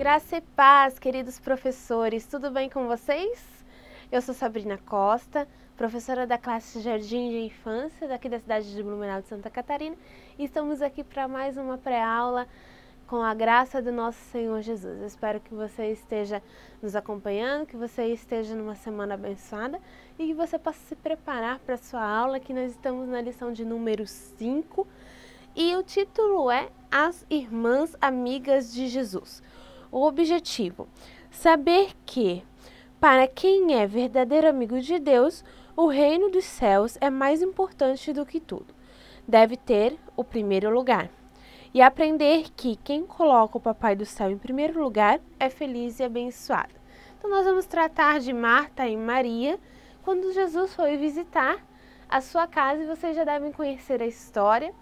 Graça e paz, queridos professores, tudo bem com vocês? Eu sou Sabrina Costa, professora da classe Jardim de Infância, daqui da cidade de Blumenau de Santa Catarina, e estamos aqui para mais uma pré-aula com a graça do nosso Senhor Jesus. Eu espero que você esteja nos acompanhando, que você esteja numa semana abençoada e que você possa se preparar para a sua aula, que nós estamos na lição de número 5, e o título é As Irmãs Amigas de Jesus. O objetivo: saber que, para quem é verdadeiro amigo de Deus, o reino dos céus é mais importante do que tudo. Deve ter o primeiro lugar. E aprender que quem coloca o Papai do Céu em primeiro lugar é feliz e abençoado. Então nós vamos tratar de Marta e Maria, quando Jesus foi visitar a sua casa, e vocês já devem conhecer a história.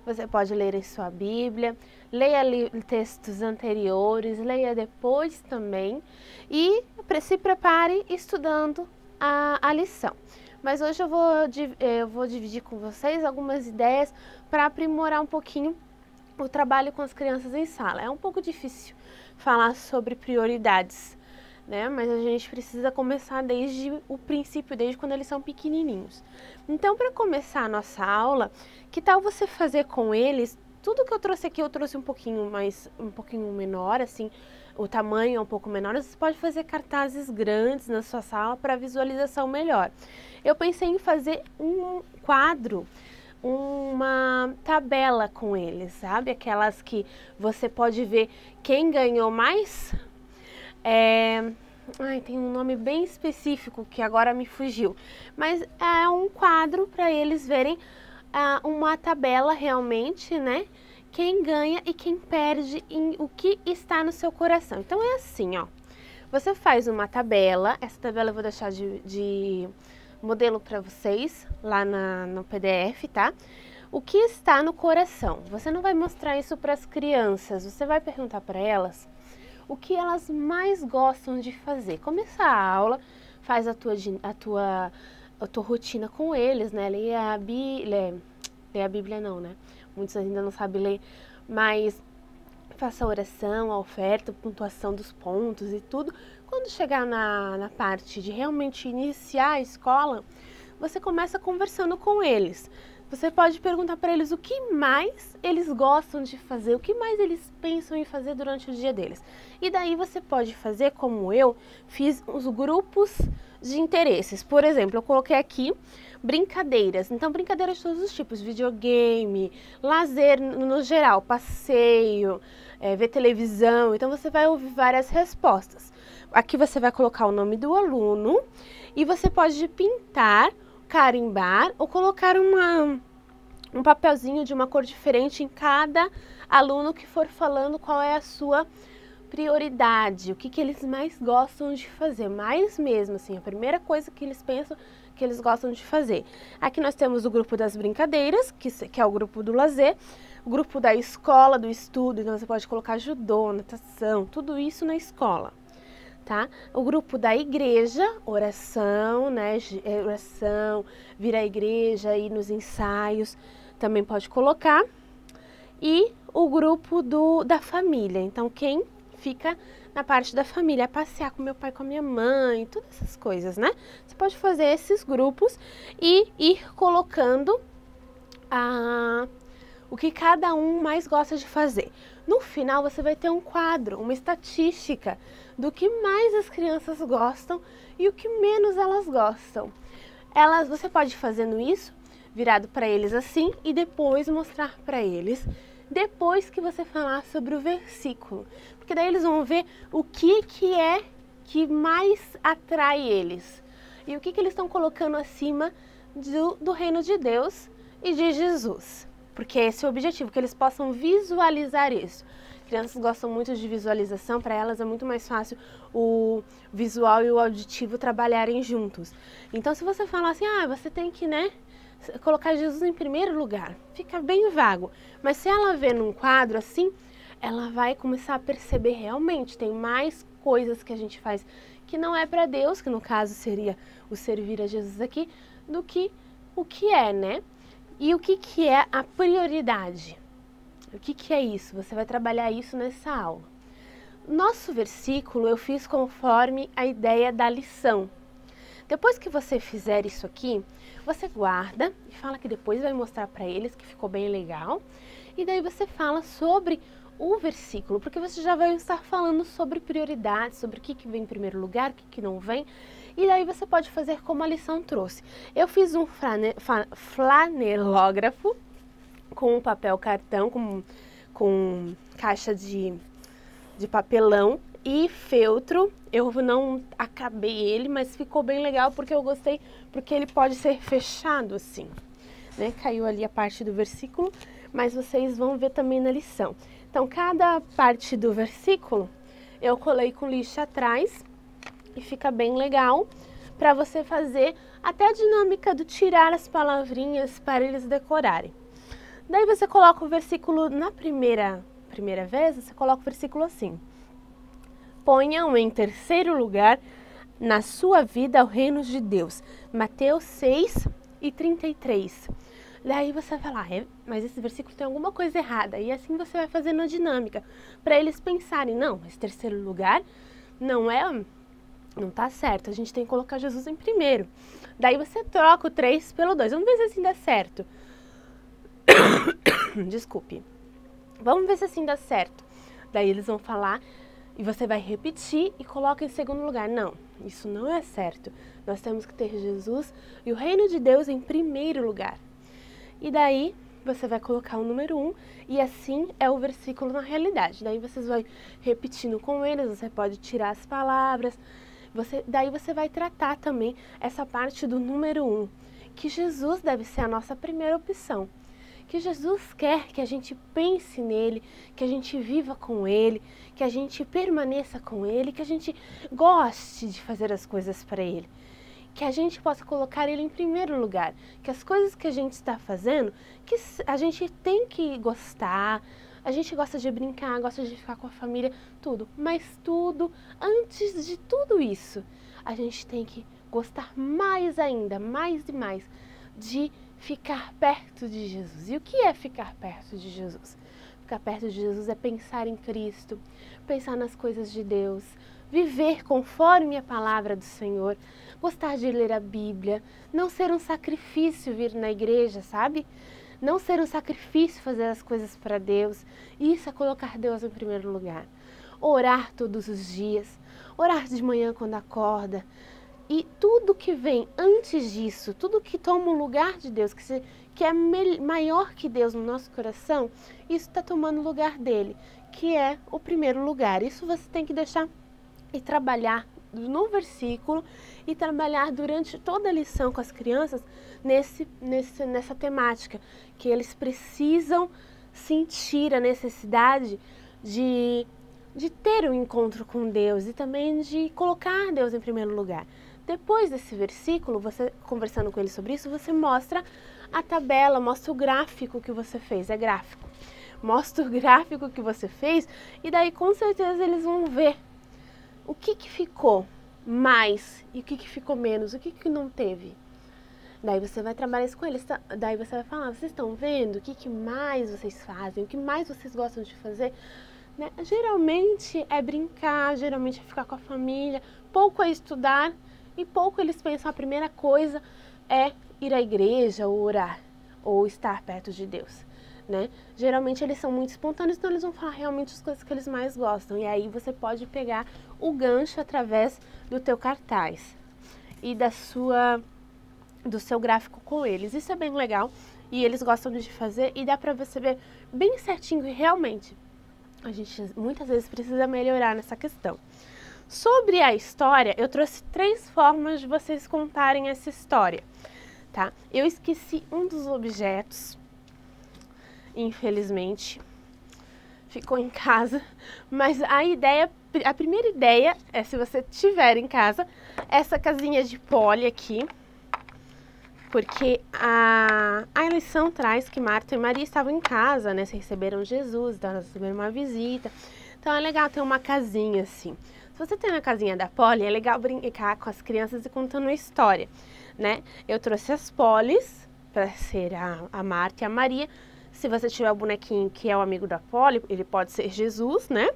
Você pode ler em sua Bíblia, leia textos anteriores, leia depois também e se prepare estudando a lição. Mas hoje eu vou dividir com vocês algumas ideias para aprimorar um pouquinho o trabalho com as crianças em sala. É um pouco difícil falar sobre prioridades, né? Mas a gente precisa começar desde o princípio, desde quando eles são pequenininhos. Então, para começar a nossa aula, que tal você fazer com eles tudo que eu trouxe aqui? Eu trouxe um pouquinho menor, assim, o tamanho é um pouco menor. Você pode fazer cartazes grandes na sua sala para visualização melhor. Eu pensei em fazer um quadro, uma tabela com eles, sabe? Aquelas que você pode ver quem ganhou mais. Tem um nome bem específico que agora me fugiu, mas é um quadro para eles verem uma tabela realmente, né? Quem ganha e quem perde, em o que está no seu coração. Então é assim, ó. Você faz uma tabela, essa tabela eu vou deixar de modelo para vocês lá no PDF, tá? O que está no coração? Você não vai mostrar isso para as crianças, você vai perguntar para elas o que elas mais gostam de fazer. Começa a aula, faz a tua rotina com eles, né? Ler a Bíblia não, né? Muitos ainda não sabem ler, mas faça a oração, a oferta, a pontuação dos pontos e tudo. Quando chegar na parte de realmente iniciar a escola, você começa conversando com eles. Você pode perguntar para eles o que mais eles gostam de fazer, o que mais eles pensam em fazer durante o dia deles. E daí você pode fazer como eu fiz os grupos de interesses. Por exemplo, eu coloquei aqui brincadeiras. Então, brincadeiras de todos os tipos: videogame, lazer no geral, passeio, ver televisão. Então, você vai ouvir várias respostas. Aqui você vai colocar o nome do aluno e você pode pintar, carimbar ou colocar um papelzinho de uma cor diferente em cada aluno que for falando qual é a sua prioridade, o que eles mais gostam de fazer, mais mesmo assim, a primeira coisa que eles pensam que eles gostam de fazer. Aqui nós temos o grupo das brincadeiras, que é o grupo do lazer, o grupo da escola, do estudo, então você pode colocar judô, natação, tudo isso na escola. Tá? O grupo da igreja, oração, né? Oração, vir à igreja, ir nos ensaios, também pode colocar. E o grupo da família, então quem fica na parte da família, passear com meu pai, com a minha mãe, todas essas coisas, né? Você pode fazer esses grupos e ir colocando o que cada um mais gosta de fazer. No final você vai ter um quadro, uma estatística do que mais as crianças gostam e o que menos elas gostam. Você pode ir fazendo isso virado para eles assim e depois mostrar para eles depois que você falar sobre o versículo, porque daí eles vão ver o que é que mais atrai eles e o que eles estão colocando acima do reino de Deus e de Jesus. Porque esse é o objetivo, que eles possam visualizar isso. Crianças gostam muito de visualização, para elas é muito mais fácil o visual e o auditivo trabalharem juntos. Então, se você falar assim, você tem que, né, colocar Jesus em primeiro lugar, fica bem vago. Mas se ela vê num quadro assim, ela vai começar a perceber realmente, tem mais coisas que a gente faz que não é para Deus, que no caso seria o servir a Jesus aqui, do que o que é, né? E o que é a prioridade? O que é isso? Você vai trabalhar isso nessa aula. nosso versículo eu fiz conforme a ideia da lição. Depois que você fizer isso aqui, você guarda e fala que depois vai mostrar para eles que ficou bem legal. E daí você fala sobre o versículo, porque você já vai estar falando sobre prioridades, sobre o que vem em primeiro lugar, o que não vem. E daí você pode fazer como a lição trouxe. Eu fiz um flanelógrafo com um papel cartão, com caixa de papelão e feltro. Eu não acabei ele, mas ficou bem legal porque eu gostei, porque ele pode ser fechado assim, né? Caiu ali a parte do versículo, mas vocês vão ver também na lição. Então, cada parte do versículo eu colei com lixa atrás e fica bem legal para você fazer até a dinâmica do tirar as palavrinhas para eles decorarem. Daí você coloca o versículo na primeira vez, você coloca o versículo assim: ponham em terceiro lugar na sua vida o reino de Deus. Mateus 6:33. Daí você vai falar, mas esse versículo tem alguma coisa errada. E assim você vai fazendo a dinâmica, para eles pensarem, não, esse terceiro lugar não tá certo, a gente tem que colocar Jesus em primeiro. Daí você troca o 3 pelo 2. Vamos ver se assim dá certo. Desculpe. Vamos ver se assim dá certo. Daí eles vão falar e você vai repetir e coloca em segundo lugar. Não, isso não é certo. Nós temos que ter Jesus e o reino de Deus em primeiro lugar. E daí você vai colocar o número 1 e assim é o versículo na realidade. Daí vocês vão repetindo com eles, você pode tirar as palavras. Daí você vai tratar também essa parte do número 1, que Jesus deve ser a nossa primeira opção. Que Jesus quer que a gente pense nele, que a gente viva com ele, que a gente permaneça com ele, que a gente goste de fazer as coisas para ele. Que a gente possa colocar ele em primeiro lugar, que as coisas que a gente está fazendo, que a gente tem que gostar, a gente gosta de brincar, gosta de ficar com a família, tudo. Mas tudo, antes de tudo isso, a gente tem que gostar mais ainda, mais e mais, de ficar perto de Jesus. E o que é ficar perto de Jesus? Ficar perto de Jesus é pensar em Cristo, pensar nas coisas de Deus, viver conforme a palavra do Senhor, gostar de ler a Bíblia, não ser um sacrifício vir na igreja, sabe? Não ser um sacrifício fazer as coisas para Deus. Isso é colocar Deus em primeiro lugar. Orar todos os dias, orar de manhã quando acorda. E tudo que vem antes disso, tudo que toma o lugar de Deus, que é maior que Deus no nosso coração, isso está tomando o lugar dele, que é o primeiro lugar. Isso você tem que deixar e trabalhar no versículo e trabalhar durante toda a lição com as crianças nessa temática, que eles precisam sentir a necessidade de ter um encontro com Deus e também de colocar Deus em primeiro lugar. Depois desse versículo, você conversando com eles sobre isso, você mostra a tabela, mostra o gráfico que você fez, é gráfico. Mostra o gráfico que você fez e daí com certeza eles vão ver o que ficou mais e o que ficou menos, o que não teve. Daí você vai trabalhar isso com eles, daí você vai falar, vocês estão vendo o que mais vocês fazem, o que mais vocês gostam de fazer? Né? Geralmente é brincar, geralmente é ficar com a família, pouco é estudar e pouco eles pensam a primeira coisa é ir à igreja ou orar ou estar perto de Deus. Né? Geralmente eles são muito espontâneos, então eles vão falar realmente as coisas que eles mais gostam. E aí você pode pegar o gancho através do teu cartaz e do seu gráfico com eles. Isso é bem legal e eles gostam de fazer e dá pra você ver bem certinho e realmente a gente muitas vezes precisa melhorar nessa questão. Sobre a história, eu trouxe 3 formas de vocês contarem essa história, tá? Eu esqueci um dos objetos, infelizmente, ficou em casa, mas a primeira ideia é, se você tiver em casa, essa casinha de poli aqui, porque a lição traz que Marta e Maria estavam em casa, né, se receberam Jesus, elas receberam uma visita, então é legal ter uma casinha assim. Se você tem uma casinha da Poli, é legal brincar com as crianças e contando uma história, né? Eu trouxe as Polis, para ser a Marta e a Maria. Se você tiver o bonequinho que é o amigo da Poli, ele pode ser Jesus, né?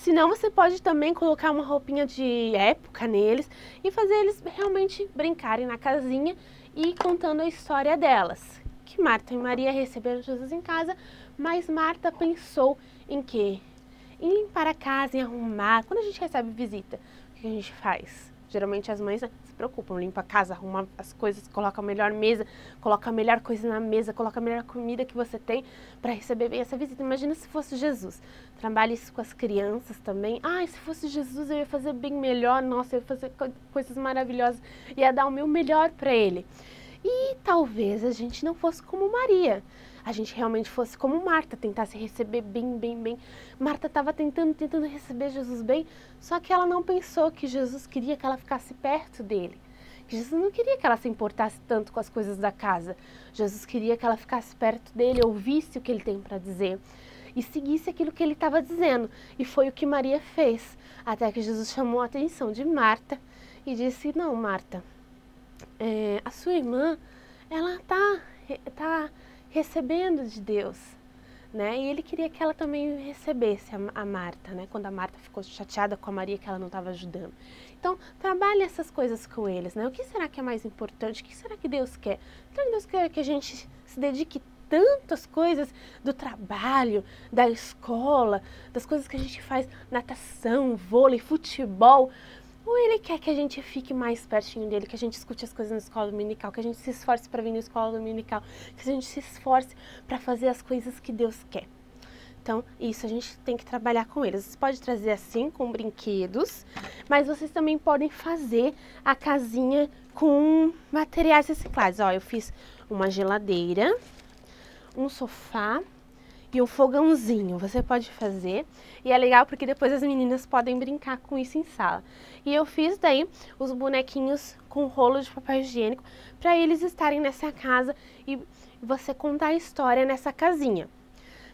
Senão você pode também colocar uma roupinha de época neles e fazer eles realmente brincarem na casinha e contando a história delas. Que Marta e Maria receberam Jesus em casa, mas Marta pensou em quê? Em limpar a casa, em arrumar. Quando a gente recebe visita, o que a gente faz? Geralmente as mães, né, se preocupam, limpa a casa, arruma as coisas, coloca a melhor mesa, coloca a melhor coisa na mesa, coloca a melhor comida que você tem para receber bem essa visita. Imagina se fosse Jesus. Trabalhe isso com as crianças também. Ai, se fosse Jesus eu ia fazer bem melhor, nossa, eu ia fazer coisas maravilhosas, ia dar o meu melhor para ele. E talvez a gente não fosse como Maria. A gente realmente fosse como Marta, tentasse receber bem. Marta estava tentando receber Jesus bem, só que ela não pensou que Jesus queria que ela ficasse perto dele. Que Jesus não queria que ela se importasse tanto com as coisas da casa. Jesus queria que ela ficasse perto dele, ouvisse o que ele tem para dizer e seguisse aquilo que ele estava dizendo. E foi o que Maria fez, até que Jesus chamou a atenção de Marta e disse: não, Marta, a sua irmã, ela tá recebendo de Deus, né? E ele queria que ela também recebesse a Marta, né? Quando a Marta ficou chateada com a Maria que ela não estava ajudando. Então, trabalhe essas coisas com eles, né? O que será que é mais importante? O que será que Deus quer? Será que Deus quer que a gente se dedique tanto às coisas do trabalho, da escola, das coisas que a gente faz, natação, vôlei, futebol? Ou ele quer que a gente fique mais pertinho dele, que a gente escute as coisas na escola dominical, que a gente se esforce para vir na escola dominical, que a gente se esforce para fazer as coisas que Deus quer. Então, isso a gente tem que trabalhar com eles. Você pode trazer assim, com brinquedos, mas vocês também podem fazer a casinha com materiais reciclados. Ó, eu fiz uma geladeira, um sofá e um fogãozinho. Você pode fazer e é legal porque depois as meninas podem brincar com isso em sala. E eu fiz daí os bonequinhos com rolo de papel higiênico para eles estarem nessa casa e você contar a história nessa casinha,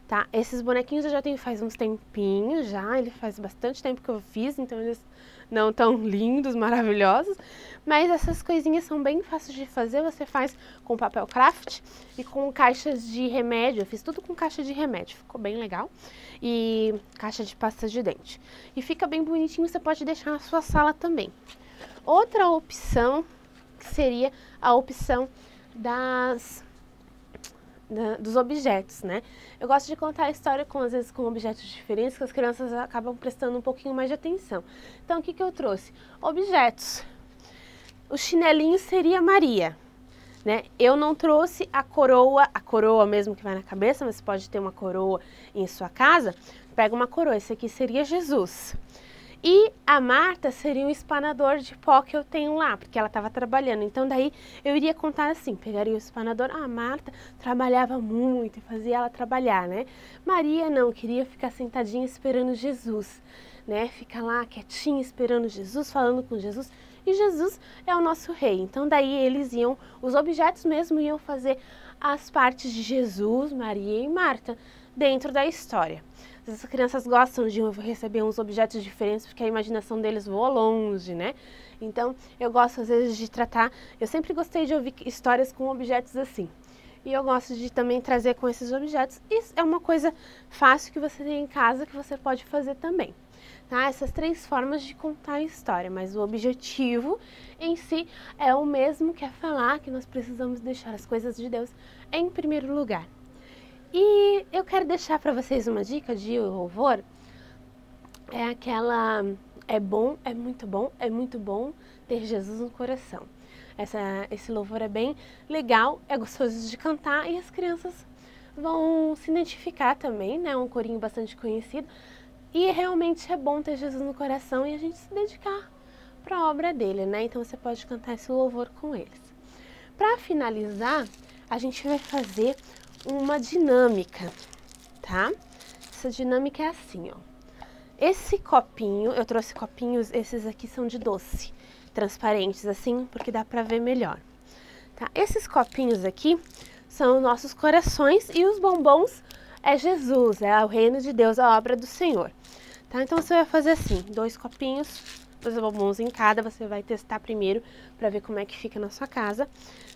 tá? Esses bonequinhos eu já tenho faz uns tempinhos já, ele faz bastante tempo que eu fiz, então eles não tão lindos, maravilhosos, mas essas coisinhas são bem fáceis de fazer. Você faz com papel craft e com caixas de remédio. Eu fiz tudo com caixa de remédio, ficou bem legal, e caixa de pasta de dente, e fica bem bonitinho. Você pode deixar na sua sala também. Outra opção seria a opção dos objetos, né? Eu gosto de contar a história às vezes com objetos diferentes, que as crianças acabam prestando um pouquinho mais de atenção. Então, o que eu trouxe? Objetos. O chinelinho seria Maria, né? Eu não trouxe a coroa mesmo que vai na cabeça, mas você pode ter uma coroa em sua casa. Pega uma coroa, esse aqui seria Jesus. E a Marta seria um espanador de pó que eu tenho lá, porque ela estava trabalhando. Então daí eu iria contar assim, pegaria o espanador. A Marta trabalhava muito e fazia ela trabalhar, né? Maria não, queria ficar sentadinha esperando Jesus, né? Ficar lá quietinha esperando Jesus, falando com Jesus. E Jesus é o nosso rei. Então daí os objetos mesmo iam fazer as partes de Jesus, Maria e Marta dentro da história. As crianças gostam de receber uns objetos diferentes porque a imaginação deles voa longe, né? Então, eu gosto às vezes de tratar, eu sempre gostei de ouvir histórias com objetos assim. E eu gosto de também trazer com esses objetos. Isso é uma coisa fácil que você tem em casa que você pode fazer também. Tá? Essas 3 formas de contar a história, mas o objetivo em si é o mesmo, que é falar que nós precisamos deixar as coisas de Deus em primeiro lugar. E eu quero deixar para vocês uma dica de louvor, é muito bom ter Jesus no coração. Esse louvor é bem legal, é gostoso de cantar e as crianças vão se identificar também, né? É um corinho bastante conhecido e realmente é bom ter Jesus no coração e a gente se dedicar para a obra dele, né? Então você pode cantar esse louvor com eles. Para finalizar, a gente vai fazer uma dinâmica, tá? Essa dinâmica é assim, ó. Esse copinho, eu trouxe copinhos, esses aqui são de doce, transparentes assim, porque dá pra ver melhor, tá? Esses copinhos aqui são nossos corações e os bombons é Jesus, é o reino de Deus, a obra do Senhor, tá? Então você vai fazer assim, 2 copinhos, 2 bombons em cada, você vai testar primeiro pra ver como é que fica na sua casa,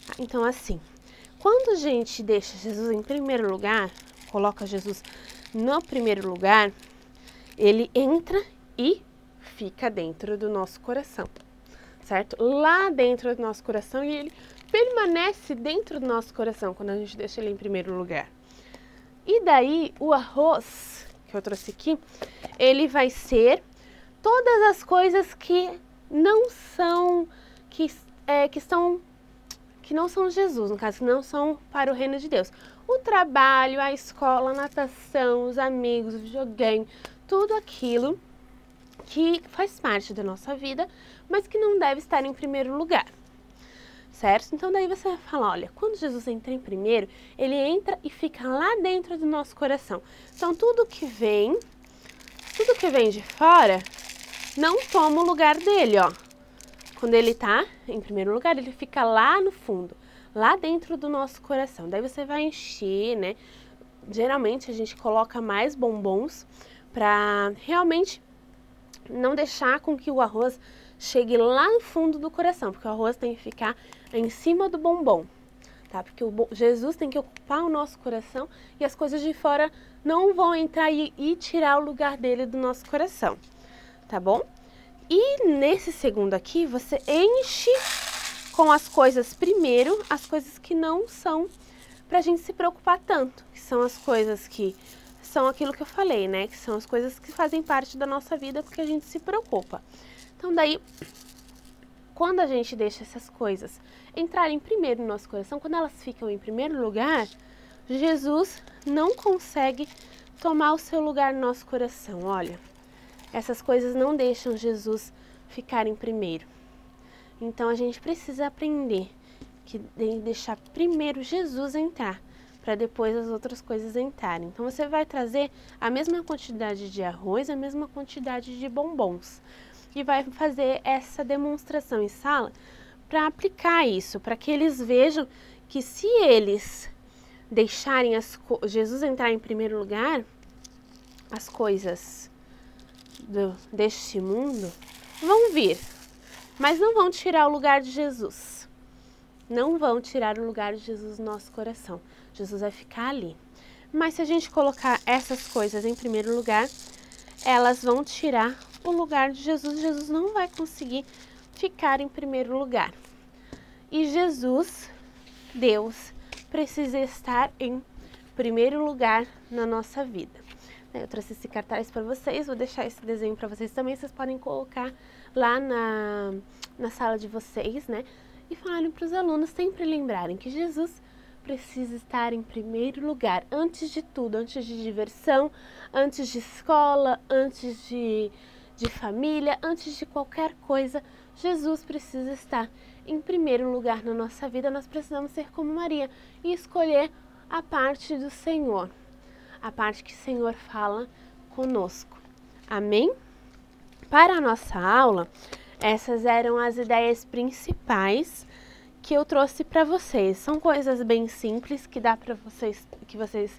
tá? Então assim, quando a gente deixa Jesus em primeiro lugar, coloca Jesus no primeiro lugar, ele entra e fica dentro do nosso coração, certo? Lá dentro do nosso coração, e ele permanece dentro do nosso coração quando a gente deixa ele em primeiro lugar. E daí o arroz que eu trouxe aqui, ele vai ser todas as coisas que não são que não são Jesus, no caso, que não são para o reino de Deus. O trabalho, a escola, a natação, os amigos, o videogame, tudo aquilo que faz parte da nossa vida, mas que não deve estar em primeiro lugar, certo? Então daí você vai falar, olha, quando Jesus entra em primeiro, ele entra e fica lá dentro do nosso coração. Então tudo que vem de fora não toma o lugar dele, ó. Quando ele tá em primeiro lugar, ele fica lá no fundo, lá dentro do nosso coração. Daí você vai encher, né? Geralmente a gente coloca mais bombons para realmente não deixar com que o arroz chegue lá no fundo do coração, porque o arroz tem que ficar em cima do bombom, tá? Porque Jesus tem que ocupar o nosso coração e as coisas de fora não vão entrar e tirar o lugar dele do nosso coração, tá bom? E nesse segundo aqui, você enche com as coisas primeiro, as coisas que não são pra gente se preocupar tanto, que são as coisas que são aquilo que eu falei, né? Que são as coisas que fazem parte da nossa vida porque a gente se preocupa. Então daí, quando a gente deixa essas coisas entrarem primeiro no nosso coração, quando elas ficam em primeiro lugar, Jesus não consegue tomar o seu lugar no nosso coração, olha. Essas coisas não deixam Jesus ficar em primeiro. Então a gente precisa aprender que deixar primeiro Jesus entrar, para depois as outras coisas entrarem. Então você vai trazer a mesma quantidade de arroz, a mesma quantidade de bombons. E vai fazer essa demonstração em sala para aplicar isso, para que eles vejam que se eles deixarem Jesus entrar em primeiro lugar, as coisas deste mundo vão vir, mas não vão tirar o lugar de Jesus. Não vão tirar o lugar de Jesus no nosso coração. Jesus vai ficar ali. Mas se a gente colocar essas coisas em primeiro lugar, elas vão tirar o lugar de Jesus. Jesus não vai conseguir ficar em primeiro lugar. E Jesus, Deus, precisa estar em primeiro lugar na nossa vida. Eu trouxe esse cartaz para vocês, vou deixar esse desenho para vocês também, vocês podem colocar lá na sala de vocês, né? E falarem para os alunos sempre lembrarem que Jesus precisa estar em primeiro lugar, antes de tudo, antes de diversão, antes de escola, antes de família, antes de qualquer coisa, Jesus precisa estar em primeiro lugar na nossa vida. Nós precisamos ser como Maria e escolher a parte do Senhor. A parte que o Senhor fala conosco. Amém? Para a nossa aula, essas eram as ideias principais que eu trouxe para vocês. São coisas bem simples que dá para vocês, que vocês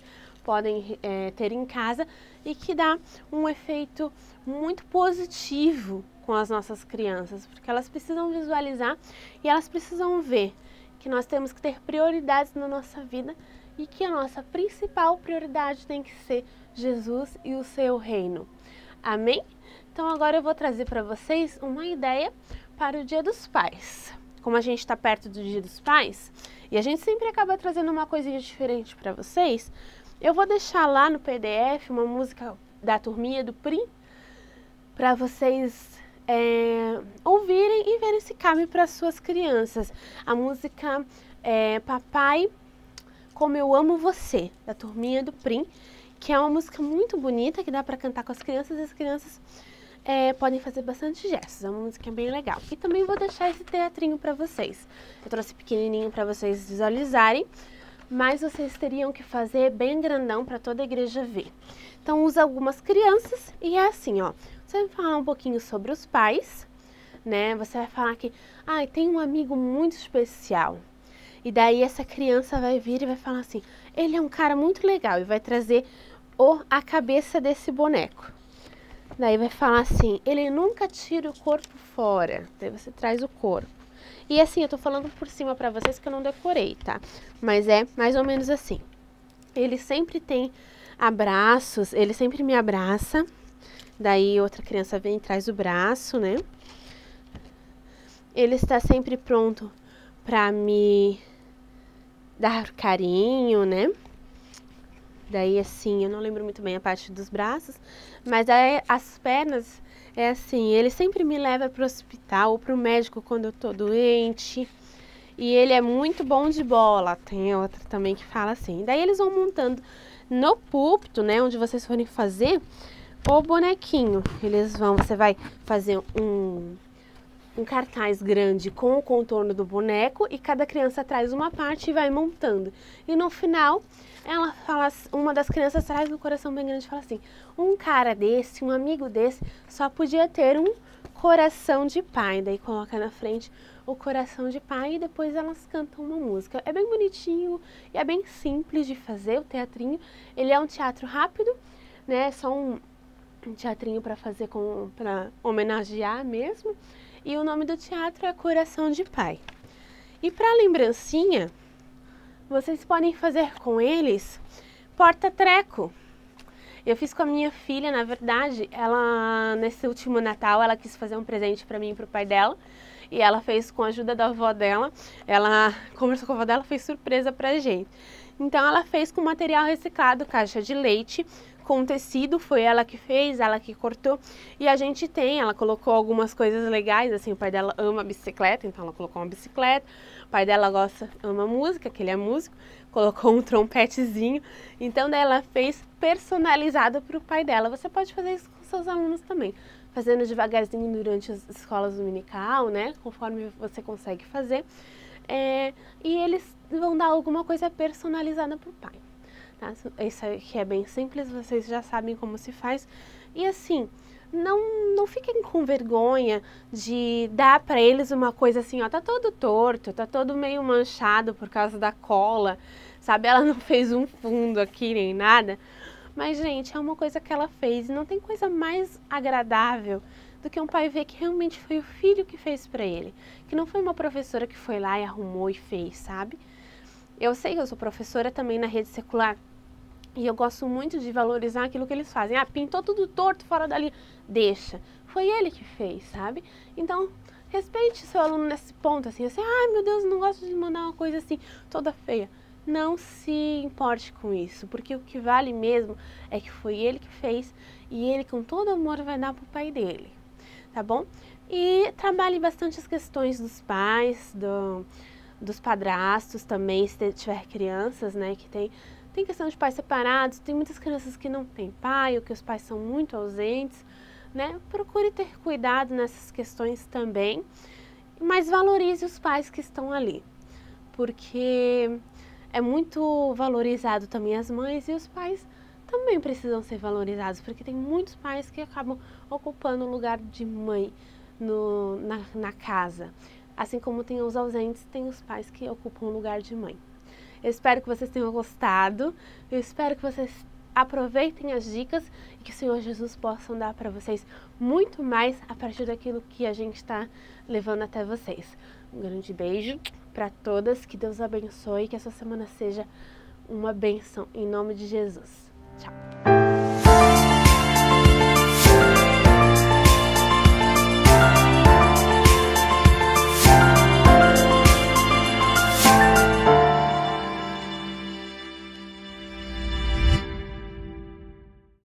podem ter em casa e que dá um efeito muito positivo com as nossas crianças, porque elas precisam visualizar e elas precisam ver que nós temos que ter prioridades na nossa vida e que a nossa principal prioridade tem que ser Jesus e o seu reino. Amém? Então agora eu vou trazer para vocês uma ideia para o Dia dos Pais. Como a gente está perto do Dia dos Pais, e a gente sempre acaba trazendo uma coisinha diferente para vocês, eu vou deixar lá no PDF uma música da Turminha do Prim, para vocês ouvirem e verem se cabe para suas crianças. A música é Papai, Como Eu Amo Você, da Turminha do Prim, que é uma música muito bonita, que dá para cantar com as crianças, e as crianças podem fazer bastante gestos, é uma música bem legal. E também vou deixar esse teatrinho para vocês. Eu trouxe pequenininho para vocês visualizarem, mas vocês teriam que fazer bem grandão para toda a igreja ver. Então usa algumas crianças e é assim, ó. Você vai falar um pouquinho sobre os pais, né? Você vai falar que, tem um amigo muito especial. E daí essa criança vai vir e vai falar assim, ele é um cara muito legal, e vai trazer a cabeça desse boneco. Daí vai falar assim, ele nunca tira o corpo fora. Daí você traz o corpo. E assim, eu tô falando por cima pra vocês que eu não decorei, tá? Mas é mais ou menos assim. Ele sempre tem abraços, ele sempre me abraça, Daí outra criança vem e traz o braço, né? Ele está sempre pronto para me dar carinho, né? Daí assim, eu não lembro muito bem a parte dos braços, mas aí as pernas é assim, ele sempre me leva para o hospital ou para o médico quando eu tô doente. E ele é muito bom de bola. Tem outra também que fala assim. Daí eles vão montando no púlpito, né, onde vocês forem fazer o bonequinho. Você vai fazer um cartaz grande com o contorno do boneco e cada criança traz uma parte e vai montando. E no final, ela fala, uma das crianças traz no coração bem grande e fala assim: um cara desse, um amigo desse, só podia ter um coração de pai. Daí coloca na frente o coração de pai e depois elas cantam uma música. É bem bonitinho e é bem simples de fazer o teatrinho. Ele é um teatro rápido, né? É só um teatrinho para fazer para homenagear mesmo. E o nome do teatro é Coração de Pai. E para lembrancinha, vocês podem fazer com eles porta-treco. Eu fiz com a minha filha, na verdade, ela nesse último Natal, ela quis fazer um presente para mim e para o pai dela. E ela fez com a ajuda da avó dela, ela conversou com a avó dela, fez surpresa pra gente. Então ela fez com material reciclado, caixa de leite, com tecido, foi ela que fez, ela que cortou. E a gente ela colocou algumas coisas legais, assim, o pai dela ama bicicleta, então ela colocou uma bicicleta. O pai dela ama música, que ele é músico, colocou um trompetezinho. Então daí ela fez personalizado para o pai dela. Você pode fazer isso com seus alunos também, fazendo devagarzinho durante as escolas dominical, né? Conforme você consegue fazer. E eles vão dar alguma coisa personalizada para o pai. Tá? Isso aqui é bem simples, vocês já sabem como se faz. E assim, não fiquem com vergonha de dar para eles uma coisa assim, ó, tá todo torto, tá todo meio manchado por causa da cola, sabe? Ela não fez um fundo aqui nem nada. Mas, gente, é uma coisa que ela fez e não tem coisa mais agradável do que um pai ver que realmente foi o filho que fez pra ele. Que não foi uma professora que foi lá e arrumou e fez, sabe? Eu sei que eu sou professora também na rede secular e eu gosto muito de valorizar aquilo que eles fazem. Ah, pintou tudo torto fora dali. Deixa. Foi ele que fez, sabe? Então, respeite seu aluno nesse ponto, assim. Ai, meu Deus, não gosto de mandar uma coisa assim, toda feia. Não se importe com isso, porque o que vale mesmo é que foi ele que fez e ele com todo amor vai dar pro pai dele, tá bom? E trabalhe bastante as questões dos pais, dos padrastos também, se tiver crianças, né, que tem questão de pais separados, tem muitas crianças que não têm pai ou que os pais são muito ausentes, né? Procure ter cuidado nessas questões também, mas valorize os pais que estão ali, porque é muito valorizado também as mães e os pais também precisam ser valorizados, porque tem muitos pais que acabam ocupando o lugar de mãe na casa. Assim como tem os ausentes, tem os pais que ocupam o lugar de mãe. Eu espero que vocês tenham gostado, eu espero que vocês aproveitem as dicas e que o Senhor Jesus possa dar para vocês muito mais a partir daquilo que a gente está levando até vocês. Um grande beijo para todas, que Deus abençoe, que essa semana seja uma bênção em nome de Jesus. Tchau!